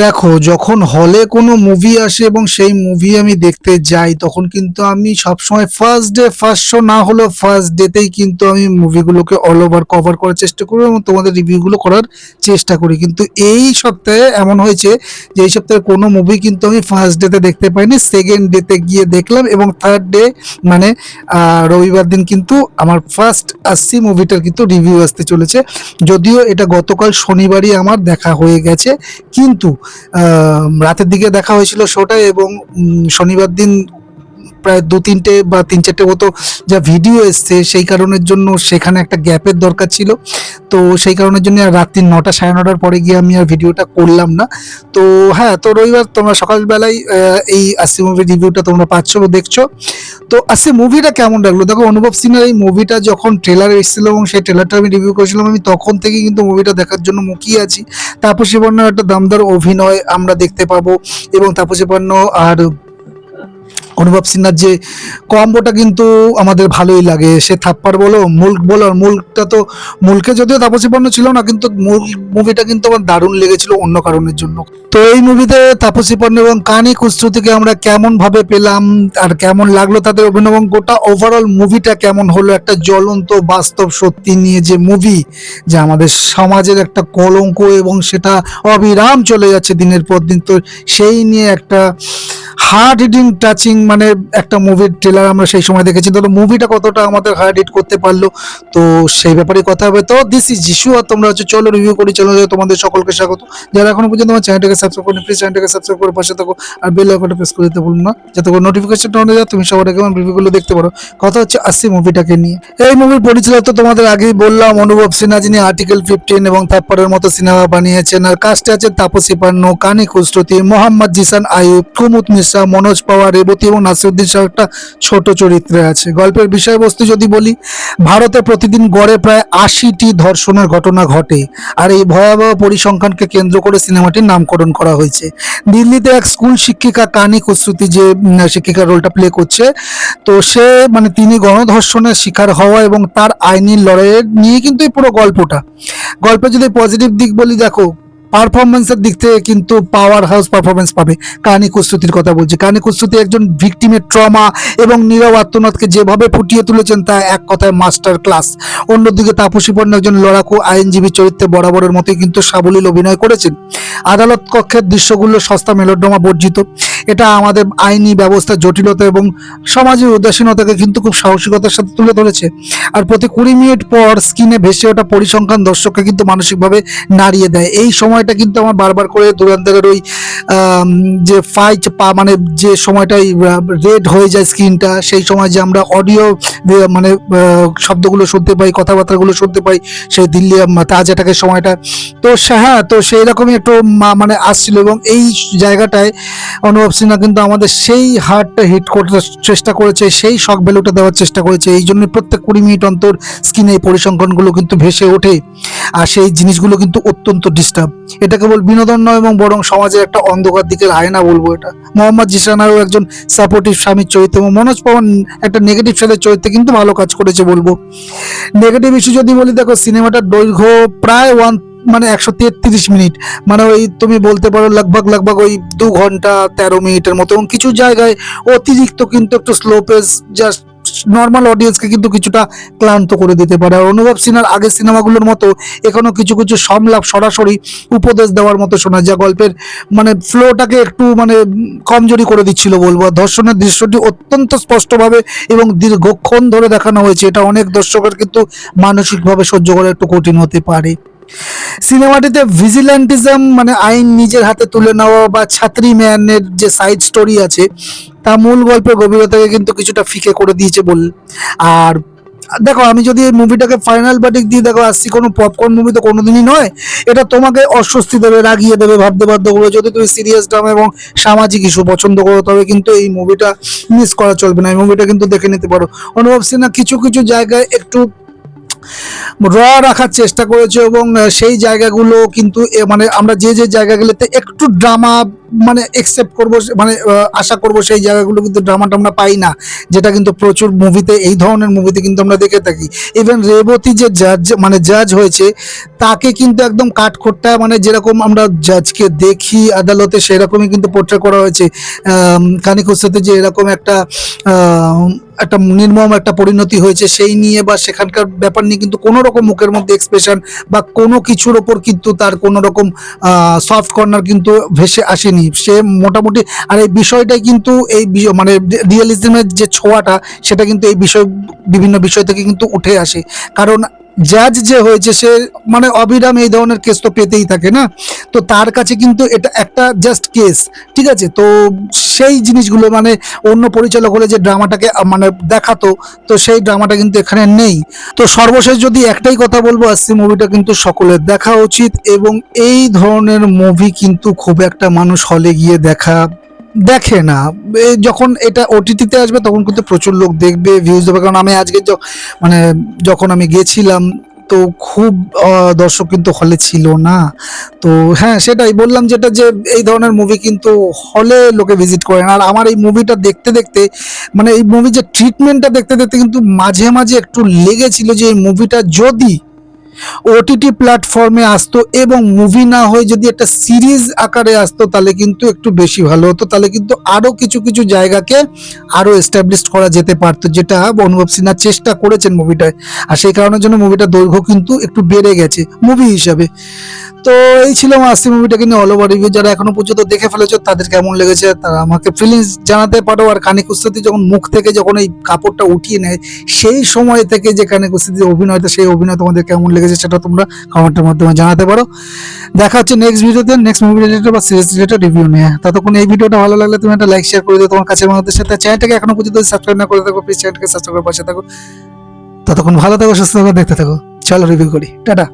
দেখো, যখন হলে কোনো মুভি আসে এবং সেই মুভি আমি দেখতে যাই, তখন কিন্তু আমি সবসময় ফার্স্ট ডে ফার্স্ট শো না হলেও ফার্স্ট ডেতেই কিন্তু আমি মুভিগুলোকে অল ওভার কভার করার চেষ্টা করি এবং তোমাদের রিভিউগুলো করার চেষ্টা করি। কিন্তু এই সপ্তাহে এমন হয়েছে যে এই সপ্তাহে কোনো মুভি কিন্তু আমি ফার্স্ট ডেতে দেখতে পাইনি, সেকেন্ড ডেতে গিয়ে দেখলাম এবং থার্ড ডে মানে রবিবার দিন কিন্তু আমার ফার্স্ট আসছি মুভিটার কিন্তু রিভিউ আসতে চলেছে। যদিও এটা গতকাল শনিবারই আমার দেখা হয়ে গেছে, কিন্তু রাতের দিকে দেখা হয়েছিল শোটা এবং শনিবার দিন প্রায় ২-৩টে বা ৩-৪টে মতো যা ভিডিও এসছে, সেই কারণের জন্য সেখানে একটা গ্যাপের দরকার ছিল। তো সেই কারণের জন্য আর রাত্রি ৯টা ৯:৩০ পরে গিয়ে আমি আর ভিডিওটা করলাম না। তো হ্যাঁ, তো রবিবার তোমরা সকালবেলায় এই আস্সি মুভির রিভিউটা তোমরা পাচ্ছ বা দেখছো। তো আস্সি মুভিটা কেমন লাগলো? দেখো, অনুভব সিনহার এই মুভিটা যখন ট্রেলার এসেছিল এবং সেই ট্রেলারটা আমি রিভিউ করেছিলাম, আমি তখন থেকে কিন্তু মুভিটা দেখার জন্য মুখিয়ে আছি। তাপসী পন্নার একটা দমদার অভিনয় আমরা দেখতে পাবো এবং তাপসী পন্না আর অনুভব সিনহার যে কম্বোটা কিন্তু আমাদের ভালোই লাগে। সে থাপ্পড় বলো, মুল্ক বলো, আর মুল্কটা তো মুল্কে যদিও তাপসী পন্না ছিল না, কিন্তু মুল্ক মুভিটা কিন্তু আমার দারুণ লেগেছিল অন্য কারণের জন্য। তো এই মুভিতে তাপসী পন্না এবং কানি কুসরুতিকে আমরা কেমন ভাবে পেলাম আর কেমন লাগলো তাদের অভিনয় এবং গোটা ওভারঅল মুভিটা কেমন হলো, একটা জ্বলন্ত বাস্তব সত্যি নিয়ে যে মুভি, যে আমাদের সমাজের একটা কলঙ্ক এবং সেটা অবিরাম চলে যাচ্ছে দিনের পর দিন, তো সেই নিয়ে একটা হার্ট হিটিং টাচিং মানে একটা মুভির ট্রেলার আমরা সেই সময় দেখেছি। তো মুভিটা কতটা আমাদের হার্ট হিট করতে পারলো, তো সেই ব্যাপারে কথা হবে। তো দিস ইজ যিশু আর তোমরা হচ্ছে চলো রিভিউ করি, চলো। তোমাদের সকলকে স্বাগত। যারা এখনো পর্যন্ত আমার চ্যানেলটাকে সাবস্ক্রাইব করেনি, প্লিজ চ্যানেলটাকে সাবস্ক্রাইব করে পাশে থাকো আর বেল আইকনটা প্রেস করে দিতে ভুলুন না, যাতে করে নোটিফিকেশনটা অন হয়ে যায়, তুমি সবার আগে আমার রিভিউগুলো দেখতে পারো। কথা হচ্ছে আস্সি মুভিটাকে নিয়ে। এই মুভির পরিচালক তো তোমাদের আগেই বললাম, অনুভব সিনহা, যিনি আর্টিকেল 15 এবং থাপ্পড়ের মতো সিনেমা বানিয়েছেন। আর কাস্টে আছে তাপসী পন্না, কানি কুসরতি, মোহাম্মদ জিসান আইয়ুব, কুমুদ মিশ্রা, মনোজ পাওয়ার, রেবতী এবং নাসিরুদ্দিন শাহ একটা ছোট চরিত্রে আছে। গল্পের বিষয়বস্তু যদি বলি, ভারতে প্রতিদিন গড়ে প্রায় ৮০টি ধর্ষণের ঘটনা ঘটে, আর এই ভয়াবহ পরিসংখ্যানকে কেন্দ্র করে সিনেমাটির নামকরণ করা হয়েছে। দিল্লিতে এক স্কুল শিক্ষিকা কানি কুসরতি যে শিক্ষিকার রোলটা প্লে করছে, তো সে মানে তিনি গণধর্ষণের শিকার হওয়া এবং তার আইনি লড়াইয়ের নিয়ে কিন্তু এই পুরো গল্পটা। গল্পে যদি পজিটিভ দিক বলি, দেখো পারফরমেন্সের দিক থেকে কিন্তু পাওয়ার হাউস পারফরমেন্স পাবে। কানি কুসরতির কথা বলছি। কানি কুসরতি একজন ভিকটিমের ট্রমা এবং নীরব আত্মনাদকে যেভাবে ফুটিয়ে তুলেছেন তা এক কথায় মাস্টার ক্লাস। অন্যদিকে তাপসী পন্না একজন লড়াকু আইনজীবী চরিত্রে বরাবরের মতোই কিন্তু সাবলীল অভিনয় করেছেন। আদালত কক্ষের দৃশ্যগুলো সস্তা মেলোড্রামা বর্জিত। এটা আমাদের আইনি ব্যবস্থার জটিলতা এবং সমাজের উদাসীনতাকে কিন্তু খুব সাহসিকতার সাথে তুলে ধরেছে। আর প্রতি ২০ মিনিট পর স্ক্রিনে ভেসে ওঠা পরিসংখ্যান দর্শককে কিন্তু মানসিকভাবে নাড়িয়ে দেয়। এই সময়টা কিন্তু আমার বারবার করে দুরান্তের ওই যে ফাইট মানে যে সময়টাই রেড হয়ে যায় স্ক্রিনটা, সেই সময় যে আমরা অডিও মানে শব্দগুলো শুনতে পাই, কথাবার্তাগুলো শুনতে পাই সেই দিল্লি তাজ অ্যাটাকের সময়টা, তো হ্যাঁ, তো সেই রকমই একটু মানে আসছিল। এবং এই জায়গাটায় অনুভব সিনহা কিন্তু আমাদের সেই হার্টটা হিট করতে চেষ্টা করেছে, সেই শক ভ্যালুটা দেওয়ার চেষ্টা করেছে। এই জন্য প্রত্যেক ২০ মিনিট অন্তর স্ক্রিনে এই পরিসংখ্যানগুলো কিন্তু ভেসে ওঠে, আর সেই জিনিসগুলো কিন্তু অত্যন্ত ডিস্টার্ব। এটা কেবল বিনোদন নয় এবং বরং সমাজের একটা অন্ধকার দিকের আয়না বলবো এটা। মোহাম্মদ জিসানারও একজন সাপোর্টিভ স্বামীর চরিত্র এবং মনোজ পাওয়ান একটা নেগেটিভ সাইডের চরিত্রে কিন্তু ভালো কাজ করেছে বলবো। নেগেটিভ ইস্যু যদি বলি, দেখো সিনেমাটার দৈর্ঘ্য প্রায় ১৩৩ মিনিট, মানে ওই তুমি বলতে পারো লগভগ ওই ২ ঘন্টা ১৩ মিনিটের মতো, এবং কিছু জায়গায় অতিরিক্ত কিন্তু একটু স্লো পেস জাস্ট নর্মাল অডিয়েন্সকে কিন্তু কিছুটা ক্লান্ত করে দিতে পারে। আর অনুভব সিনহার আগের সিনেমাগুলোর মতো এখনো কিছু কিছু সংলাপ সরাসরি উপদেশ দেওয়ার মতো শোনা, যা গল্পের মানে ফ্লোটাকে একটু মানে কমজোরি করে দিচ্ছিল বলবো। আর ধর্ষণের দৃশ্যটি অত্যন্ত স্পষ্টভাবে এবং দীর্ঘক্ষণ ধরে দেখানো হয়েছে, এটা অনেক দর্শকের কিন্তু মানসিকভাবে সহ্য করা একটু কঠিন হতে পারে। সিনেমাটিতে ভিজিল্যান্টিজম মানে আইন নিজের হাতে তুলে নেওয়া বা ছাত্রী ম্যানের যে সাইড স্টোরি আছে, তা মূল গল্পের গভীরতাকে কিন্তু কিছুটা ফিকে করে দিয়েছে বল। আর দেখো, আমি যদি এই মুভিটাকে ফাইনাল ভার্ডিক্ট দিয়ে, দেখো আসছি কোনো পপকর্ন মুভি তো কোনোদিনই নয়। এটা তোমাকে অস্বস্তি দেবে, রাগিয়ে দেবে, ভাবতে বাধ্য করবে। যদি তুমি সিরিয়াস ড্রামা এবং সামাজিক ইস্যু পছন্দ করো, তবে কিন্তু এই মুভিটা মিস করা চলবে না, এই মুভিটা কিন্তু দেখে নিতে পারো। অনুভব সিনহা কিছু কিছু জায়গায় একটু র রাখার চেষ্টা করেছে এবং সেই জায়গাগুলো কিন্তু মানে আমরা যে যে জায়গাগুলোতে একটু ড্রামা মানে একসেপ্ট করবো মানে আশা করব সেই জায়গাগুলো কিন্তু ড্রামাটা আমরা পাই না, যেটা কিন্তু প্রচুর মুভিতে এই ধরনের মুভিতে কিন্তু আমরা দেখে থাকি। ইভেন রেবতী যে জাজ মানে জাজ হয়েছে তাকে কিন্তু একদম কাঠখোট্টা মানে যেরকম আমরা জাজকে দেখি আদালতে সেরকমই কিন্তু পোর্ট্রে করা হয়েছে। কানিকুর সাথে যে এরকম একটা নির্মম একটা পরিণতি হয়েছে সেই নিয়ে বা সেখানকার ব্যাপার নিয়ে কিন্তু কোনো রকম মুখের মধ্যে এক্সপ্রেশন বা কোনো কিছুর ওপর কিন্তু তার কোনো রকম সফট কর্নার কিন্তু ভেসে আসেনি সে মোটামুটি। আর এই বিষয়টাই কিন্তু এই মানে রিয়েলিজমের যে ছোঁয়াটা সেটা কিন্তু এই বিষয় বিভিন্ন বিষয় থেকে কিন্তু উঠে আসে। কারণ জাজ যে হয়েছে সে মানে অবিরাম এই ধরনের কেস তো পেতেই থাকে না, তো তার কাছে কিন্তু এটা একটা জাস্ট কেস, ঠিক আছে। তো সেই জিনিসগুলো মানে অন্য পরিচালক হলে যে ড্রামাটাকে মানে দেখাতো, তো সেই ড্রামাটা কিন্তু এখানে নেই। তো সর্বশেষ যদি একটাই কথা বলবো, আসছি মুভিটা কিন্তু সকলের দেখা উচিত এবং এই ধরনের মুভি কিন্তু খুব একটা মানুষ হলে গিয়ে দেখে না। যখন এটা ওটিটিতে আসবে তখন কিন্তু প্রচুর লোক দেখবে, ভিউজ দেবে। কারণ আমি আজকে মানে যখন আমি গেছিলাম তো খুব দর্শক কিন্তু হলে ছিল না। তো হ্যাঁ সেটাই বললাম যেটা যে এই ধরনের মুভি কিন্তু হলে লোকে ভিজিট করে না। আর আমার এই মুভিটা দেখতে দেখতে মানে এই মুভি যে ট্রিটমেন্টটা দেখতে দেখতে কিন্তু মাঝে মাঝে একটু লেগেছিল যে এই মুভিটা যদি ওটিটি প্ল্যাটফর্মে আসতো এবং মুভি না হয়ে যদি একটা সিরিজ আকারে আসতো তাহলে কিন্তু একটু বেশি ভালো হতো, তাহলে কিন্তু আরো কিছু কিছু জায়গাকে আরো এস্টাবলিশ করা যেতে পারতো, যেটা অনুভব সিনহা চেষ্টা করেছেন মুভিটায়। আর সেই কারণের জন্য মুভিটা দৈর্ঘ্য কিন্তু একটু বেড়ে গেছে মুভি হিসাবে। তো এই ছিল আমার আসছি মুভিটাকে নিয়ে অল ওভার রিভিউ। যারা এখনো পর্যন্ত দেখে ফেলেছো তাদের কেমন লেগেছে তারা আমাকে ফিলিংস জানাতে পারো। আর কানিক উস্তাদি যখন মুখ থেকে যখন এই কাপড়টা উঠিয়ে নেয় সেই সময় থেকে যে কানিক উস্তাদির অভিনয়টা সেই অভিনয় তোমাদের কেমন লেগেছে সেটা তোমরা কমেন্টের মাধ্যমে জানাতে পারো। দেখা হচ্ছে নেক্সট ভিডিওতে নেক্সট মুভি রিলেটেড বা সিরিজ রিলেটেড রিভিউ নিয়ে। ততক্ষণ এই ভিডিওটা ভালো লাগলে তুমি একটা লাইক শেয়ার করে দিও তোমার কাছের মানুষদের সাথে। চ্যানেলটাকে এখনো পর্যন্ত সাবস্ক্রাইব না করে থাকো প্লিজ চ্যানেলটাকে সাবস্ক্রাইব করে পাশে থাকো। ততক্ষণ ভালো থাকো সুস্থ থাকো দেখতে থাকো। চলো রিভিউ করি, টাটা।